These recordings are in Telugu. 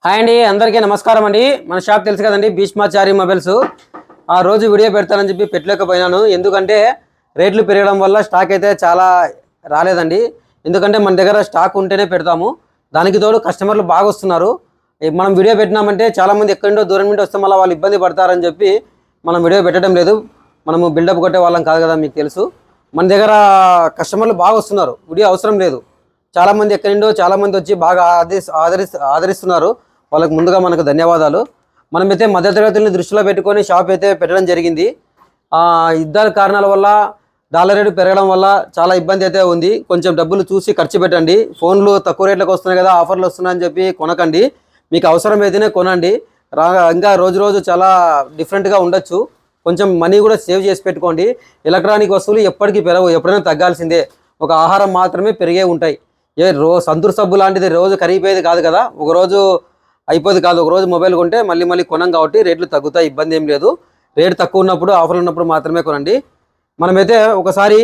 హాయ్ అండి, అందరికీ నమస్కారం అండి. మన షాప్ తెలుసు కదండి, భీష్మాచారి మొబైల్స్. ఆ రోజు వీడియో పెడతానని చెప్పి పెట్టలేకపోయినాను. ఎందుకంటే రేట్లు పెరగడం వల్ల స్టాక్ అయితే చాలా రాలేదండి. ఎందుకంటే మన దగ్గర స్టాక్ ఉంటేనే పెడతాము. దానికి తోడు కస్టమర్లు బాగా వస్తున్నారు. మనం వీడియో పెట్టినామంటే చాలామంది ఎక్కడో దూరం నుండి వస్తే మళ్ళీ వాళ్ళు ఇబ్బంది పడతారని చెప్పి మనం వీడియో పెట్టడం లేదు. మనము బిల్డప్ కొట్టే వాళ్ళం కాదు కదా, మీకు తెలుసు. మన దగ్గర కస్టమర్లు బాగా వస్తున్నారు, వీడియో అవసరం లేదు. చాలామంది ఎక్కడి నుండో చాలామంది వచ్చి బాగా ఆదరిస్తున్నారు. వాళ్ళకి ముందుగా మనకు ధన్యవాదాలు. మనమైతే మధ్యతరగతుల్ని దృష్టిలో పెట్టుకొని షాప్ అయితే పెట్టడం జరిగింది. ఇద్దరు కారణాల వల్ల డాలర్ రేటు పెరగడం వల్ల చాలా ఇబ్బంది అయితే ఉంది. కొంచెం డబ్బులు చూసి ఖర్చు పెట్టండి. ఫోన్లు తక్కువ రేట్లకు వస్తున్నాయి కదా, ఆఫర్లు వస్తున్నాయని చెప్పి కొనకండి. మీకు అవసరం అయితేనే కొనండి. ఇంకా రోజు రోజు చాలా డిఫరెంట్గా ఉండొచ్చు. కొంచెం మనీ కూడా సేవ్ చేసి పెట్టుకోండి. ఎలక్ట్రానిక్ వస్తువులు ఎప్పటికీ పెరగవు, ఎప్పుడైనా తగ్గాల్సిందే. ఒక ఆహారం మాత్రమే పెరిగే ఉంటాయి. సంతూర్ సబ్బు లాంటిది రోజు కరిగిపోయేది కాదు కదా, ఒకరోజు అయిపోదు కాదు. ఒకరోజు మొబైల్ కొంటే మళ్ళీ మళ్ళీ కొనం కాబట్టి రేట్లు తగ్గుతాయి, ఇబ్బంది ఏం లేదు. రేటు తక్కువ ఉన్నప్పుడు, ఆఫర్లు ఉన్నప్పుడు మాత్రమే కొనండి. మనమైతే ఒకసారి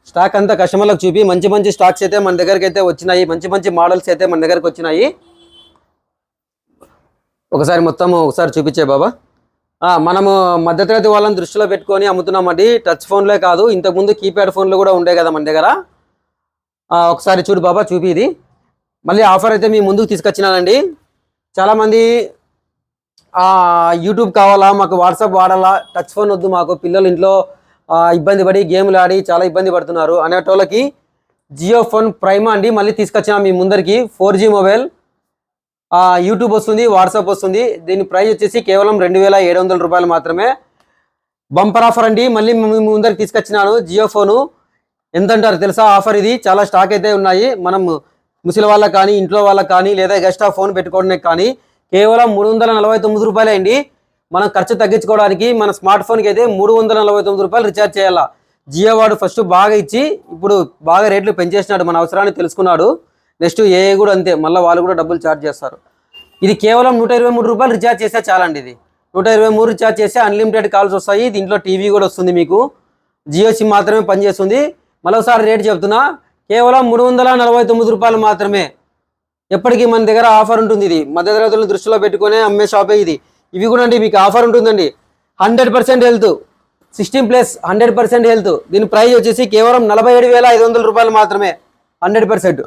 స్టాక్ అంతా కస్టమర్లకు చూపి మంచి మంచి స్టాక్స్ అయితే మన దగ్గరికి అయితే వచ్చినాయి. మంచి మంచి మోడల్స్ అయితే మన దగ్గరకు వచ్చినాయి. ఒకసారి చూపించే మనము మధ్యతరగతి వాళ్ళని దృష్టిలో పెట్టుకొని అమ్ముతున్నామండి. టచ్ ఫోన్లే కాదు, ఇంతకుముందు కీప్యాడ్ ఫోన్లు కూడా ఉండే కదా మన దగ్గర. ఒకసారి చూడు చూపి. ఇది మళ్ళీ ఆఫర్ అయితే మీ ముందుకు తీసుకొచ్చినానండి. చాలామంది యూట్యూబ్ కావాలా, మాకు వాట్సాప్ వాడాలా, టచ్ ఫోన్ వద్దు, మాకు పిల్లలు ఇంట్లో ఇబ్బంది పడి గేమ్లు ఆడి చాలా ఇబ్బంది పడుతున్నారు అనేటోళ్ళకి జియో ఫోన్ ప్రైమ్ అండి మళ్ళీ తీసుకొచ్చినా మీ ముందరికి. 4G మొబైల్, యూట్యూబ్ వస్తుంది, వాట్సాప్ వస్తుంది. దీని ప్రైస్ వచ్చేసి కేవలం 2700 రూపాయలు మాత్రమే. బంపర్ ఆఫర్ అండి, మళ్ళీ మీ ముందరికి తీసుకొచ్చినాను. జియో ఫోను ఎంత అంటారు తెలుసా ఆఫర్? ఇది చాలా స్టాక్ అయితే ఉన్నాయి. మనం ముసలి వాళ్ళకి కానీ, ఇంట్లో వాళ్ళకి కానీ, లేదా ఎక్స్ట్రా ఫోన్ పెట్టుకోవడానికి కానీ కేవలం 349 రూపాయలే అండి. మనం ఖర్చు తగ్గించుకోవడానికి మన స్మార్ట్ ఫోన్కి అయితే 349 రూపాయలు రీఛార్జ్ చేయాలా. జియో వాడు ఫస్ట్ బాగా ఇచ్చి ఇప్పుడు బాగా రేట్లు పెంచేసినాడు, మన అవసరాన్ని తెలుసుకున్నాడు. నెక్స్ట్ ఏఏ కూడా అంతే, మళ్ళీ వాళ్ళు కూడా డబ్బులు ఛార్జ్ చేస్తారు. ఇది కేవలం 123 రూపాయలు రీఛార్జ్ చేస్తే చాలండి. ఇది 123 రీఛార్జ్ చేస్తే అన్లిమిటెడ్ కాల్స్ వస్తాయి. దీంట్లో టీవీ కూడా వస్తుంది మీకు. జియో సిమ్ మాత్రమే పనిచేస్తుంది. మరోసారి రేట్ చెప్తున్నా, కేవలం 349 రూపాయలు మాత్రమే. ఎప్పటికీ మన దగ్గర ఆఫర్ ఉంటుంది. ఇది మధ్యతరగతులను దృష్టిలో పెట్టుకునే అమ్మే షాపే ఇది. ఇవి కూడా అండి మీకు ఆఫర్ ఉంటుందండి. 100% హెల్త్, 16+ 100% హెల్త్. దీని ప్రైస్ వచ్చేసి కేవలం 47,500 రూపాయలు మాత్రమే. 100%.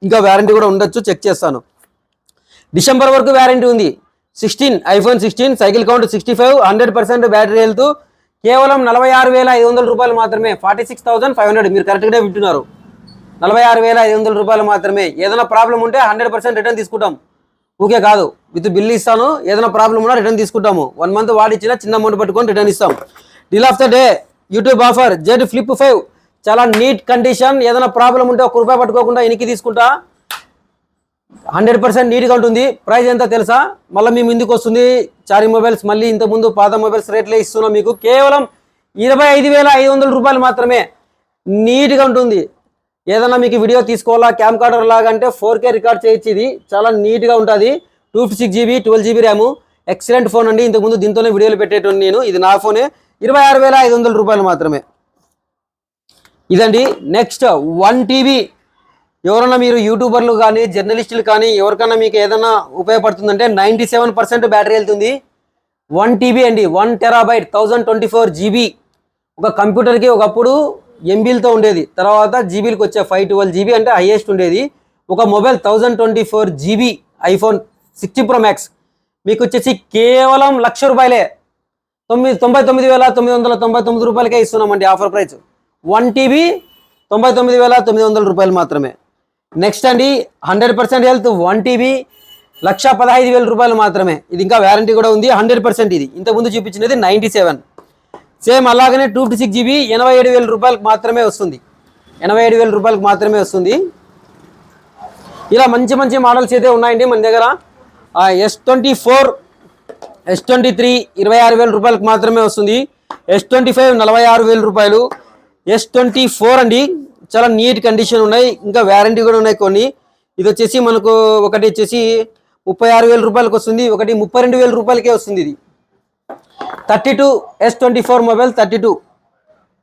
ఇంకా వ్యారంటీ కూడా ఉండొచ్చు, చెక్ చేస్తాను. డిసెంబర్ వరకు వ్యారంటీ ఉంది. iPhone 16 cycle count 65, 100% battery health. కేవలం 46,500 రూపాయలు మాత్రమే. 46,500. మీరు కరెక్ట్గానే వింటున్నారు, 46,500 రూపాయలు మాత్రమే. ఏదైనా ప్రాబ్లం ఉంటే 100% రిటర్న్ తీసుకుంటాం. ఊకే కాదు, విత్ బిల్ ఇస్తాను. ఏదైనా ప్రాబ్లం ఉన్నా రిటర్న్ తీసుకుంటాము. 1 మంత్ వాడిచ్చిన చిన్న అమౌంట్ పట్టుకొని రిటర్న్ ఇస్తాం. Deal of the day YouTube offer Z Flip 5. చాలా నీట్ కండిషన్. ఏదైనా ప్రాబ్లం ఉంటే 1 రూపాయి పట్టుకోకుండా ఎనికి తీసుకుంటా. 100% నీట్గా ఉంటుంది. ప్రైస్ ఎంత తెలుసా? మళ్ళీ మీ ముందుకు వస్తుంది చారీ మొబైల్స్. మళ్ళీ ఇంతకుముందు పాత మొబైల్స్ రేట్లే ఇస్తున్నాం మీకు. కేవలం 25,500 రూపాయలు మాత్రమే. నీట్గా ఉంటుంది. ఏదైనా మీకు వీడియో తీసుకోవాలా, క్యామ్ కార్డర్ లాగా అంటే 4K రికార్డ్ చేయొచ్చు. ఇది చాలా నీట్గా ఉంటుంది. 256GB 12GB RAM. Excellent phone అండి. ఇంతకుముందు దీంతోనే వీడియోలు పెట్టేటోని నేను. ఇది నా ఫోనే. 26,500 రూపాయలు మాత్రమే. ఇదండి. Next 1 TB. ఎవరైనా మీరు యూట్యూబర్లు కానీ, జర్నలిస్టులు కానీ, ఎవరికైనా మీకు ఏదైనా ఉపయోగపడుతుందంటే 97% బ్యాటరీ వెళ్తుంది. 1 TB అండి, 1 TB, 1024 GB. ఒక కంప్యూటర్కి ఒకప్పుడు ఎంబీలతో ఉండేది, తర్వాత జీబీలకు వచ్చే 512 GB అంటే హైయెస్ట్ ఉండేది. ఒక mobile 1024 GB iPhone 60 Pro Max మీకు వచ్చేసి కేవలం 1,00,000 రూపాయలే. 99,999 రూపాయలకే ఇస్తున్నామండి ఆఫర్ ప్రైస్. 1 TB 99,900 రూపాయలు మాత్రమే. నెక్స్ట్ అండి 100% హెల్త్ 1 TB 1,15,000 రూపాయలు మాత్రమే. ఇది ఇంకా వ్యారంటీ కూడా ఉంది. 100%. ఇది ఇంతకుముందు చూపించినది 97. సేమ్ అలాగనే 256GB 87,000 రూపాయలకు మాత్రమే వస్తుంది. 87,000 రూపాయలకు మాత్రమే వస్తుంది. ఇలా మంచి మంచి మోడల్స్ అయితే ఉన్నాయండి మన దగ్గర. S24, S23 26,000 రూపాయలకు మాత్రమే వస్తుంది. S25 46,000 రూపాయలు. S24 అండి, చాలా నీట్ కండిషన్ ఉన్నాయి. ఇంకా వ్యారంటీ కూడా ఉన్నాయి కొన్ని. ఇది వచ్చేసి మనకు ఒకటి వచ్చేసి 36,000 రూపాయలకు వస్తుంది, ఒకటి 32,000 రూపాయలకే వస్తుంది. ఇది 32 S24 మొబైల్ 32.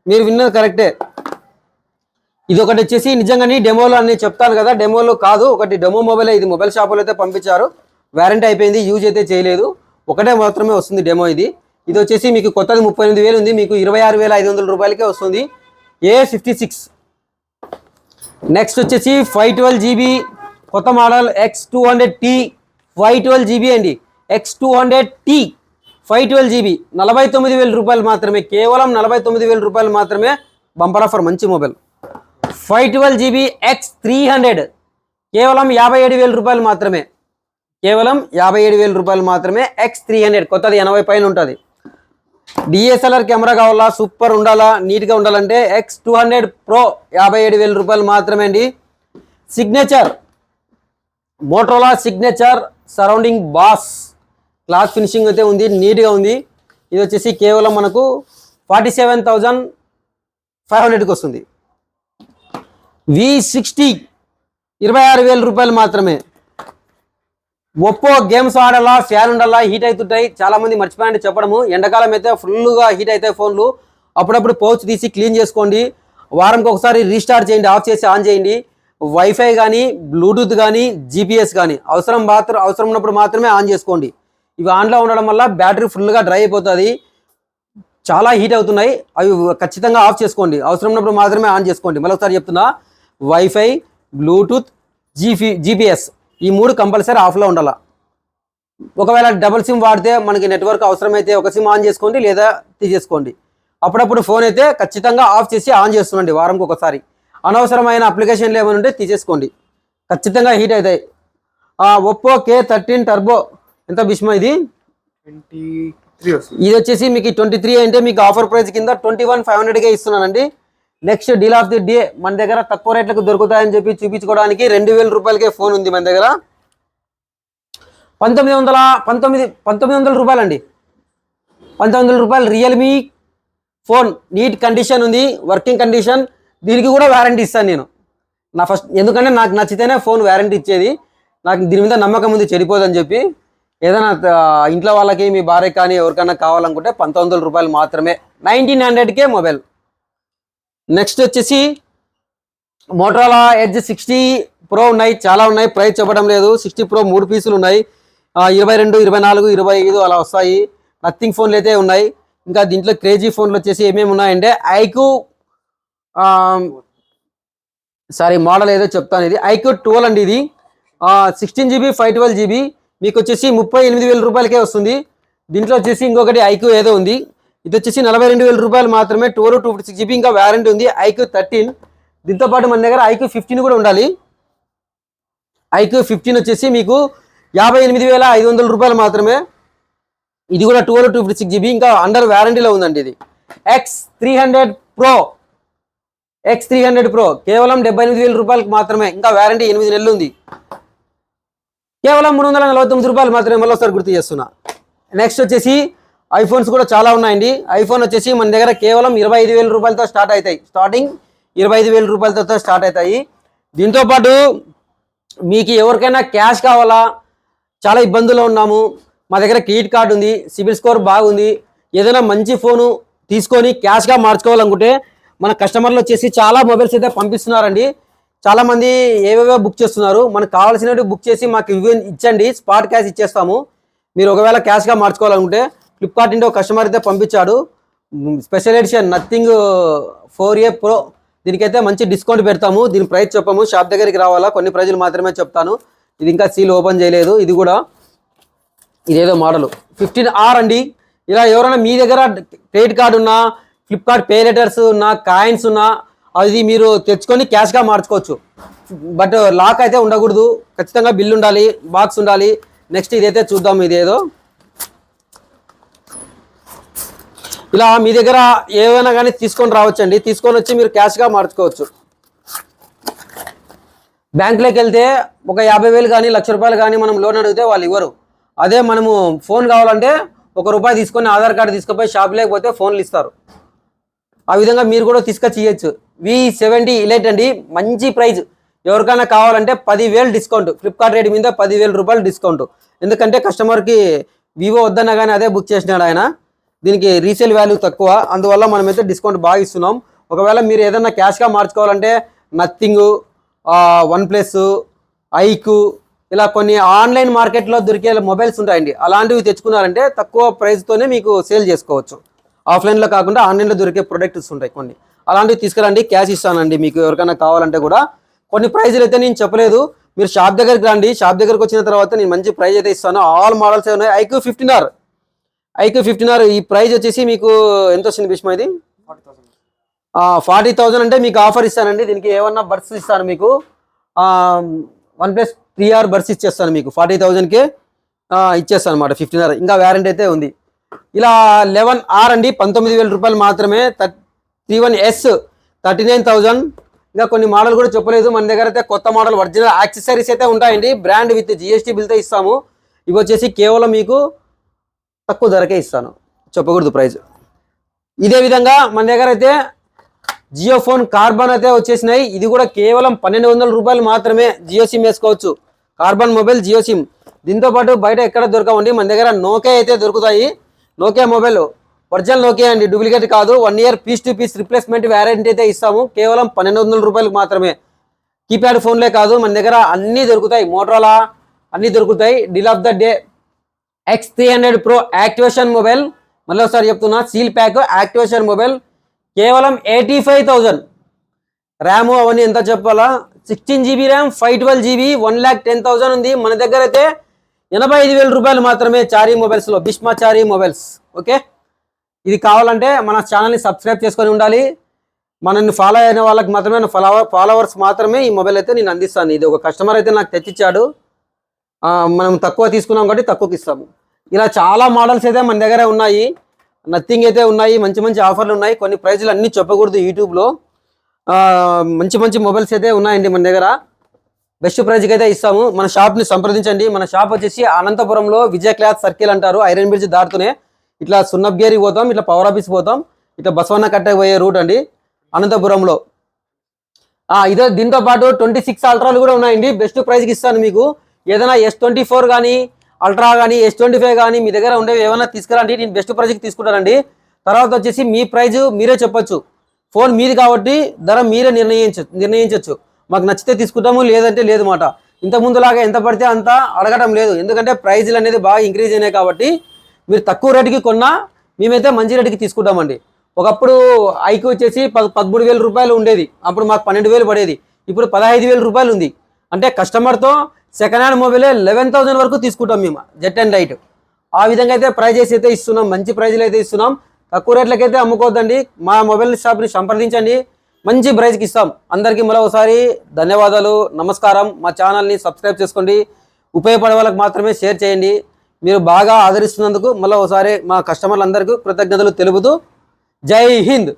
మీరు విన్నది కరెక్టే. ఇది ఒకటి వచ్చేసి నిజంగానే డెమోలో అన్ని చెప్తాను కదా, డెమోలో కాదు, ఒకటి డెమో మొబైల్. ఇది మొబైల్ షాపులో అయితే పంపించారు. వారంటీ అయిపోయింది, యూజ్ అయితే చేయలేదు, ఒకటే మాత్రమే వస్తుంది డెమో. ఇది వచ్చేసి మీకు కొత్తది 38,000 ఉంది, మీకు 26,500 రూపాయలకే వస్తుంది. A56. నెక్స్ట్ వచ్చేసి 512GB కొత్త మోడల్ X200T 512GB అండి. X200T 512GB 49,000 రూపాయలు మాత్రమే, కేవలం 49,000 రూపాయలు మాత్రమే. బంపర్ ఆఫర్, మంచి మొబైల్. 512GB X300 కేవలం 57,000 రూపాయలు మాత్రమే, కేవలం 57,000 రూపాయలు మాత్రమే. X300 కొత్తది 80 పైన ఉంటుంది. డిఎస్ఎల్ఆర్ కెమెరా కావాలా, సూపర్ ఉండాలా, నీట్గా ఉండాలంటే X200 Pro 57,000 రూపాయలు మాత్రమే అండి. Signature Motorola signature surrounding boss class finishing అయితే ఉంది, నీట్గా ఉంది. ఇది వచ్చేసి కేవలం మనకు 47,500కి వస్తుంది. V60 26,000 రూపాయలు మాత్రమే. ఒప్పో గేమ్స్ ఆడాలా, ఫ్యాన్ ఉండాలా, హీట్ అవుతుంటాయి. చాలా మంది మర్చిపోయారంటే చెప్పడము, ఎండాకాలం అయితే ఫుల్గా హీట్ అవుతాయి ఫోన్లు. అప్పుడప్పుడు పౌచ్ తీసి క్లీన్ చేసుకోండి, వారంకి ఒకసారి రీస్టార్ట్ చేయండి, ఆఫ్ చేసి ఆన్ చేయండి. వైఫై కానీ, బ్లూటూత్ కానీ, జీపీఎస్ కానీ అవసరం ఉన్నప్పుడు మాత్రమే ఆన్ చేసుకోండి. ఇవి ఆన్లో ఉండడం వల్ల బ్యాటరీ ఫుల్గా డ్రై అయిపోతుంది, చాలా హీట్ అవుతున్నాయి. అవి ఖచ్చితంగా ఆఫ్ చేసుకోండి, అవసరం ఉన్నప్పుడు మాత్రమే ఆన్ చేసుకోండి. మళ్ళీ ఒకసారి చెప్తున్నా, వైఫై, బ్లూటూత్, జీపీఎస్ ఈ 3 కంపల్సరీ ఆఫ్లో ఉండాలి. ఒకవేళ డబుల్ సిమ్ వాడితే మనకి నెట్వర్క్ అవసరమైతే ఒక సిమ్ ఆన్ చేసుకోండి, లేదా తీసేసుకోండి. అప్పుడప్పుడు ఫోన్ అయితే ఖచ్చితంగా ఆఫ్ చేసి ఆన్ చేస్తుండండి వారంకి ఒకసారి. అనవసరమైన అప్లికేషన్లు ఏమైనా ఉంటే తీసేసుకోండి, ఖచ్చితంగా హీట్ అవుతాయి. ఒప్పో K13 టర్బో ఎంత భీష్మ, ఇది 23. ఇది వచ్చేసి మీకు 23 అంటే మీకు ఆఫర్ ప్రైస్ కింద 21,500కే ఇస్తున్నానండి. Next deal of the day మన దగ్గర తక్కువ రేట్లకు దొరుకుతాయని చెప్పి చూపించుకోవడానికి 2,000 రూపాయలకే ఫోన్ ఉంది మన దగ్గర. 1900 రూపాయలు అండి, 1900 రూపాయలు రియల్మీ ఫోన్. నీట్ కండిషన్ ఉంది, వర్కింగ్ కండిషన్. దీనికి కూడా వారంటీ ఇస్తాను నేను ఎందుకంటే నాకు నచ్చితేనే ఫోన్ వారంటీ ఇచ్చేది. నాకు దీని మీద నమ్మకం ఉంది, చెడిపోదని చెప్పి. ఏదైనా ఇంట్లో వాళ్ళకి, మీ భార్య కానీ ఎవరికైనా కావాలనుకుంటే 1900 రూపాయలు మాత్రమే, 1900కే మొబైల్. నెక్స్ట్ వచ్చేసి మోటరోలా ఎడ్జ్ 60 Pro ఉన్నాయి, చాలా ఉన్నాయి, ప్రైస్ చెప్పడం లేదు. 60 Pro 3 పీసులు ఉన్నాయి, 22, 24, 25 అలా వస్తాయి. నథింగ్ ఫోన్లు అయితే ఉన్నాయి. ఇంకా దీంట్లో క్రేజీ ఫోన్లు వచ్చేసి ఏమేమి ఉన్నాయంటే ఐక్యూ మోడల్ ఏదో చెప్తాను. ఇది ఐక్యూ 12 అండి. ఇది 16GB 512GB మీకు వచ్చేసి 38,000 రూపాయలకే వస్తుంది. దీంట్లో వచ్చేసి ఇంకొకటి ఐక్యూ ఏదో ఉంది, ఇది వచ్చేసి 42,000 రూపాయలు మాత్రమే. 256GB ఇంకా వారంటీ ఉంది. ఐక్యూ 13. దీంతో పాటు మన దగ్గర ఐక్యూ 15 కూడా ఉండాలి. ఐక్యూ 15 వచ్చేసి మీకు 58,500 రూపాయలు మాత్రమే. ఇది కూడా 256GB ఇంకా అండర్ వారంటీలో ఉందండి. ఇది X300 Pro కేవలం 78,000 రూపాయలకు మాత్రమే, ఇంకా వారంటీ 8 నెలలు ఉంది. కేవలం 349 రూపాయలు మాత్రమే. మళ్ళీ ఒకసారి గుర్తు చేస్తున్నా. నెక్స్ట్ వచ్చేసి ఐఫోన్స్ కూడా చాలా ఉన్నాయండి. ఐఫోన్ వచ్చేసి మన దగ్గర కేవలం 25,000 రూపాయలతో స్టార్ట్ అవుతాయి, స్టార్టింగ్ 25,000 రూపాయలతో స్టార్ట్ అవుతాయి. దీంతో పాటు మీకు ఎవరికైనా క్యాష్ కావాలా, చాలా ఇబ్బందుల్లో ఉన్నాము, మా దగ్గర క్రెడిట్ కార్డు ఉంది, సిబిల్ స్కోర్ బాగుంది, ఏదైనా మంచి ఫోను తీసుకొని క్యాష్గా మార్చుకోవాలనుకుంటే మన కస్టమర్లు వచ్చేసి చాలా మొబైల్స్ అయితే పంపిస్తున్నారండి. చాలామంది ఏవేవో బుక్ చేస్తున్నారు. మనకు కావాల్సినవి బుక్ చేసి మాకు ఇచ్చండి, స్పాట్ క్యాష్ ఇచ్చేస్తాము. మీరు ఒకవేళ క్యాష్గా మార్చుకోవాలనుకుంటే ఫ్లిప్కార్ట్ ఇంటి ఒక కస్టమర్ అయితే పంపించాడు, special edition nothing 4A Pro. దీనికైతే మంచి డిస్కౌంట్ పెడతాము. దీని ప్రైస్ చెప్పము, షాప్ దగ్గరికి రావాలా, కొన్ని ప్రైజులు మాత్రమే చెప్తాను. ఇది ఇంకా సీల్ ఓపెన్ చేయలేదు. ఇది కూడా ఇదేదో మోడల్ 15R అండి. ఇలా ఎవరైనా మీ దగ్గర క్రెడిట్ కార్డు ఉన్నా, ఫ్లిప్కార్ట్ పే లెటర్స్ ఉన్నా, కాయిన్స్ ఉన్నా, అది మీరు తెచ్చుకొని క్యాష్గా మార్చుకోవచ్చు. బట్ లాక్ అయితే ఉండకూడదు, ఖచ్చితంగా బిల్ ఉండాలి, బాక్స్ ఉండాలి. నెక్స్ట్ ఇదైతే చూద్దాం. ఇదేదో ఇలా మీ దగ్గర ఏమైనా కానీ తీసుకొని రావచ్చండి, తీసుకొని వచ్చి మీరు క్యాష్గా మార్చుకోవచ్చు. బ్యాంకులోకి వెళ్తే ఒక 50,000 కానీ, 1,00,000 రూపాయలు కానీ మనం లోన్ అడిగితే వాళ్ళు ఇవ్వరు. అదే మనము ఫోన్ కావాలంటే ₹1 తీసుకొని ఆధార్ కార్డు తీసుకుపోయి షాప్ లేకపోతే ఫోన్లు ఇస్తారు. ఆ విధంగా మీరు కూడా తీసుకొచ్చి ఇవ్వచ్చు. V70 Elite అండి, మంచి ప్రైజ్. ఎవరికైనా కావాలంటే 10,000 డిస్కౌంట్, ఫ్లిప్కార్ట్ రేట్ మీద 10,000 రూపాయలు డిస్కౌంట్. ఎందుకంటే కస్టమర్కి వివో వద్దన్నా కానీ అదే బుక్ చేసినాడు ఆయన. దీనికి రీసేల్ వాల్యూ తక్కువ, అందువల్ల మనమైతే డిస్కౌంట్ బాగా ఇస్తున్నాం. ఒకవేళ మీరు ఏదైనా క్యాష్గా మార్చుకోవాలంటే నథింగ్, వన్ ప్లస్, ఐక్యూ ఇలా కొన్ని ఆన్లైన్ మార్కెట్లో దొరికే మొబైల్స్ ఉంటాయండి, అలాంటివి తెచ్చుకున్నారంటే తక్కువ ప్రైస్తోనే మీకు సేల్ చేసుకోవచ్చు. ఆఫ్లైన్లో కాకుండా ఆన్లైన్లో దొరికే ప్రొడక్ట్స్ ఉంటాయి కొన్ని, అలాంటివి తీసుకురండి, క్యాష్ ఇస్తానండి మీకు ఎవరికైనా కావాలంటే కూడా. కొన్ని ప్రైజులు అయితే నేను చెప్పలేదు, మీరు షాప్ దగ్గరికి రండి, షాప్ దగ్గరికి వచ్చిన తర్వాత నేను మంచి ప్రైజ్ అయితే ఇస్తాను. ఆల్ మోడల్స్ ఉన్నాయి. ఐక్యూ 15R ఈ ప్రైజ్ వచ్చేసి మీకు ఎంత వస్తుంది భీష్మ? ఇది 40,000 అంటే మీకు ఆఫర్ ఇస్తానండి. దీనికి ఏమన్నా బడ్స్ ఇస్తాను మీకు, OnePlus 3R బడ్స్ ఇచ్చేస్తాను మీకు 40,000కే ఇచ్చేస్తాను అనమాట 15R. ఇంకా వ్యారంటీ అయితే ఉంది. ఇలా 11R అండి 19,000 రూపాయలు మాత్రమే. 31S 39,000. ఇంకా కొన్ని మోడల్ కూడా చెప్పలేదు మన దగ్గర అయితే, కొత్త మోడల్ ఒరిజినల్ యాక్సెసరీస్ అయితే ఉంటాయండి, బ్రాండ్ విత్ GST బిల్తో ఇస్తాము. ఇవి వచ్చేసి కేవలం మీకు తక్కువ ధరకే ఇస్తాను, చెప్పకూడదు ప్రైస్. ఇదే విధంగా మన దగ్గర అయితే జియో ఫోన్ కార్బన్ అయితే వచ్చేసినాయి. ఇది కూడా కేవలం 1,200 రూపాయలు మాత్రమే. జియో సిమ్ వేసుకోవచ్చు, కార్బన్ మొబైల్ జియో సిమ్. దీంతో పాటు బయట ఎక్కడ దొరకవండి, మన దగ్గర నోకియా అయితే దొరుకుతాయి. నోకియా మొబైల్ ఒరిజినల్ నోకియా అండి, డూప్లికేట్ కాదు. 1 year piece to piece replacement warranty అయితే ఇస్తాము, కేవలం 1,200 రూపాయలకు మాత్రమే. కీప్యాడ్ ఫోన్లే కాదు, మన దగ్గర అన్నీ దొరుకుతాయి, మోటరోలా అన్నీ దొరుకుతాయి. Deal of the day X300 Pro activation mobile, మళ్ళీ ఒకసారి చెప్తున్నా, సీల్ ప్యాక్ యాక్టివేషన్ మొబైల్ కేవలం 85,000. ర్యామ్ అవన్నీ ఎంత చెప్పాలా, 16 GB ర్యామ్, 512 GB, 1,10,000 ఉంది. మన దగ్గర అయితే 85,000 రూపాయలు మాత్రమే చారీ మొబైల్స్లో, భీష్మ చారీ మొబైల్స్. ఓకే, ఇది కావాలంటే మన ఛానల్ని సబ్స్క్రైబ్ చేసుకొని ఉండాలి. మనల్ని ఫాలో అయిన వాళ్ళకి మాత్రమే, ఫాలోవర్స్ మాత్రమే ఈ మొబైల్ అయితే నేను అందిస్తాను. ఇది ఒక కస్టమర్ అయితే నాకు తెచ్చిచ్చాడు, మనం తక్కువ తీసుకున్నాం కాబట్టి తక్కువకి ఇస్తాము. ఇలా చాలా మోడల్స్ అయితే మన దగ్గర ఉన్నాయి, నథింగ్ అయితే ఉన్నాయి, మంచి మంచి ఆఫర్లు ఉన్నాయి. కొన్ని ప్రైజులు అన్నీ చెప్పకూడదు యూట్యూబ్లో. మంచి మంచి మొబైల్స్ అయితే ఉన్నాయండి మన దగ్గర, బెస్ట్ ప్రైజ్కి అయితే ఇస్తాము. మన షాప్ని సంప్రదించండి. మన షాప్ వచ్చేసి అనంతపురంలో విజయ క్లాత్ సర్కిల్ అంటారు, ఐరన్ బ్రిడ్జ్ దాటుతూనే ఇట్లా సున్నబ్గేరి పోతాం, ఇట్లా పవర్ ఆఫీస్ పోతాం, ఇట్లా బసవన్న కట్టే పోయే రూట్ అండి అనంతపురంలో. ఇదే దీంతో పాటు 26 అల్ట్రాలు కూడా ఉన్నాయండి, బెస్ట్ ప్రైజ్కి ఇస్తాను మీకు. ఏదైనా S24 కానీ అల్ట్రా కానీ S25 కానీ మీ దగ్గర ఉండేవి ఏమైనా తీసుకురండి, నేను బెస్ట్ ప్రైజ్కి తీసుకుంటానండి. తర్వాత వచ్చేసి మీ ప్రైజ్ మీరే చెప్పొచ్చు, ఫోన్ మీది కాబట్టి ధర మీరే నిర్ణయించవచ్చు. మాకు నచ్చితే తీసుకుంటాము, లేదంటే లేదు మాట. ఇంతకుముందులాగా ఎంత పడితే అంత అడగడం లేదు, ఎందుకంటే ప్రైజ్లు అనేది బాగా ఇంక్రీజ్ అయినాయి కాబట్టి. మీరు తక్కువ రేటుకి కొన్నా మేమైతే మంచి రేటుకి తీసుకుంటామండి. ఒకప్పుడు ఐక్యూ వచ్చేసి 13,000 రూపాయలు ఉండేది, అప్పుడు మాకు 12,000 పడేది. ఇప్పుడు 15,000 రూపాయలు ఉంది. అంటే కస్టమర్తో సెకండ్ హ్యాండ్ మొబైలే 11,000 వరకు తీసుకుంటాం మేము, జెట్ అండ్ లైట్. ఆ విధంగా అయితే ప్రైజెస్ అయితే ఇస్తున్నాం, మంచి ప్రైజ్లు అయితే ఇస్తున్నాం. తక్కువ రేట్లకైతే అమ్ముకోవద్దండి, మా మొబైల్ షాప్ని సంప్రదించండి, మంచి ప్రైజ్కి ఇస్తాం. అందరికీ మరోసారి ధన్యవాదాలు, నమస్కారం. మా ఛానల్ని సబ్స్క్రైబ్ చేసుకోండి, ఉపయోగపడే వాళ్ళకి మాత్రమే షేర్ చేయండి. మీరు బాగా ఆదరిస్తున్నందుకు మళ్ళీ ఒకసారి మా కస్టమర్లందరికీ కృతజ్ఞతలు తెలుపుతూ జై హింద్.